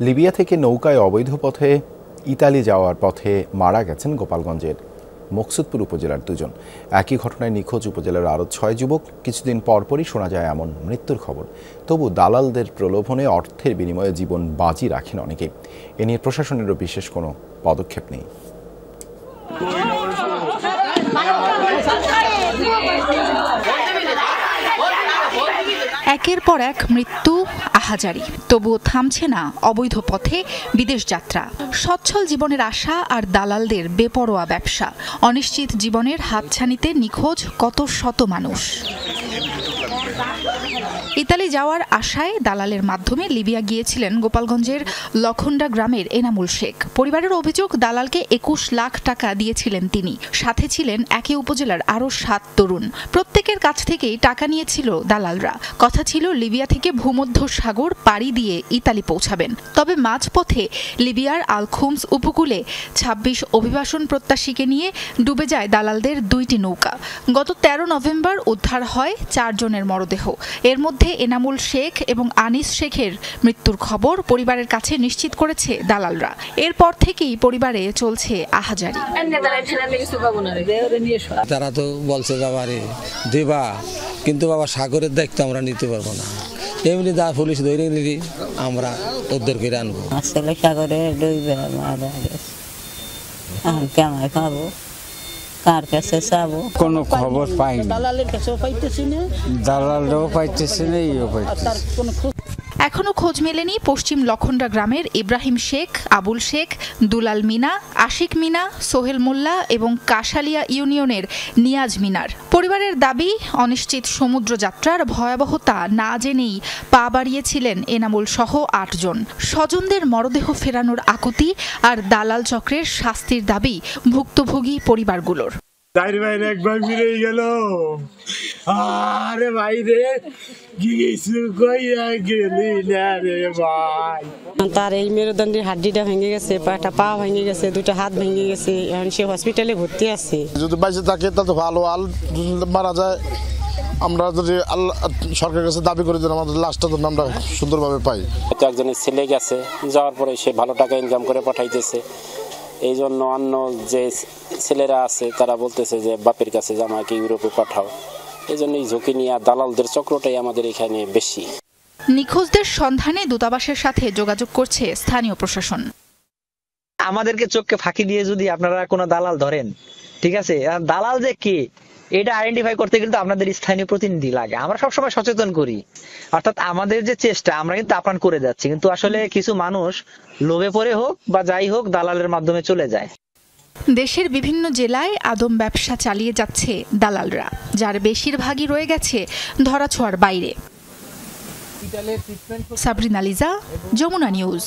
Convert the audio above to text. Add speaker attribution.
Speaker 1: Libya থেকে নৌকায় অবৈধ পথে ইতালি যাওয়ার পথে মারা গেছেন গোপালগঞ্জের মকসুদপুর উপজেলার দুজন। একই ঘটনায় নিখোঁজ উপজেলার আরও ৬ যুবক। কিছুদিন পরপরই শোনা যায় এমন মৃত্যুর খবর। তবু দালালদের প্রলোভনে অর্থের বিনিময়ে জীবন বাজি রাখেন অনেকেই। এ নিয়ে প্রশাসনেরও বিশেষ কোনো পদক্ষেপ নেই।
Speaker 2: একের পর এক মৃত্যু, আহাজারি, তবুও থামছে না অবৈধ পথে বিদেশ যাত্রা। সচ্ছল জীবনের আশা আর দালালদের বেপরোয়া ব্যবসা। অনিশ্চিত জীবনের হাতছানিতে নিখোঁজ কত শত মানুষ। ইতালি যাওয়ার আশায় দালালের মাধ্যমে লিবিয়া গিয়েছিলেন গোপালগঞ্জের লখন্ডা গ্রামের এনামুল শেখ। পরিবারের অভিযোগ, দালালকে ২১ লাখ টাকা দিয়েছিলেন তিনি। সাথে ছিলেন একই উপজেলার আরও ৭ তরুণ। প্রত্যেকের কাছ থেকেই টাকা নিয়েছিল দালালরা। কথা ছিল লিবিয়া থেকে ভূমধ্য সাগর পাড়ি দিয়ে ইতালি পৌঁছাবেন। তবে মাঝপথে লিবিয়ার আলখুমস উপকূলে ২৬ অভিবাসন প্রত্যাশীকে নিয়ে ডুবে যায় দালালদের ২টি নৌকা। গত ১৩ নভেম্বর উদ্ধার হয় ৪ জনের মরদেহ। এর মধ্যে এনামুল শেখ এবং আনিস শেখের মৃত্যুর খবর পরিবারের কাছে নিশ্চিত করেছে দালালরা। এরপর থেকেই পরিবারে চলছে আহাজারি।
Speaker 3: তারা তো বলছে বাবারে দেবা, কিন্তু বাবা সাগরের দায়িত্ব আমরা নিতে পারবো না। এমনি দা পুলিশ ধরে নিলি আমরা উদ্ধার করে আনবো।
Speaker 4: আসলে সাগরে ডুবে মারা গেছে, কেমন খাবো, কার কাছে যাবো?
Speaker 5: কোনো খবর পাইনি, দালালের কাছেও পাইতেছি না, দালালরাও পাইতেছি না, ইও পাইতেছি।
Speaker 2: এখনো খোঁজ মেলেনি পশ্চিম লখন্ডা গ্রামের ইব্রাহিম শেখ, আবুল শেখ, দুলাল মিনা, আশিক মিনা, সোহেল মোল্লা এবং কাশালিয়া ইউনিয়নের নিয়াজ মিনার। পরিবারের দাবি, অনিশ্চিত সমুদ্র যাত্রার ভয়াবহতা না জেনেই পা বাড়িয়েছিলেন এনামুল সহ ৮ জন। স্বজনদের মরদেহ ফেরানোর আকুতি আর দালাল চক্রের শাস্তির দাবি ভুক্তভোগী পরিবারগুলোর।
Speaker 6: একবার ফিরে গেল, আরে ভাই রে,
Speaker 4: তার এই মেরুদণ্ডের হাড্ডিটা ভেঙে গেছে, একটা পা ভেঙে গেছে, 2টা হাত ভেঙে গেছে। এখন সে হসপিটালে ভর্তি আছে।
Speaker 6: যদি বাইসে থাকে তা তো ভালো, আল মারা যায় আমরা যদি আল্লাহ সরকারের কাছে দাবি করি যে আমাদের লাশটা তো আমরা সুন্দরভাবে পাই।
Speaker 7: একজনের ছেলে গেছে, যাওয়ার পরে সে ভালো টাকা ইনকাম করে পাঠাইতেছে। এই জন্য অন্য যে ছেলেরা আছে তারা বলতেছে যে বাপের কাছে জামাইকে ইউরোপে পাঠাও। এই জন্য এই ঝুঁকি নিয়ে দালালদের চক্রটাই আমাদের এখানে বেশি।
Speaker 2: নিখোঁজদের সন্ধানে দূতাবাসের সাথে যোগাযোগ করছে স্থানীয় প্রশাসন।
Speaker 8: আমাদেরকে চোখকে ফাঁকি দিয়ে যদি আপনারা কোনো দালাল ধরেন, ঠিক আছে, দালাল যে কে এটা আইডেন্টিফাই করতে কিন্তু আপনাদের স্থানীয় প্রতিনিধি লাগে। আমরা সবসময় সচেতন করি, অর্থাৎ আমাদের যে চেষ্টা আমরা কিন্তু আপ্রাণ করে যাচ্ছি, কিন্তু আসলে কিছু মানুষ লোভে পড়ে হোক বা যাই হোক দালালের মাধ্যমে চলে যায়।
Speaker 2: দেশের বিভিন্ন জেলায় আদম ব্যবসা চালিয়ে যাচ্ছে দালালরা, যার বেশিরভাগই রয়ে গেছে ধরাছোঁয়ার বাইরে। সাবরিনা লিজা, যমুনা নিউজ।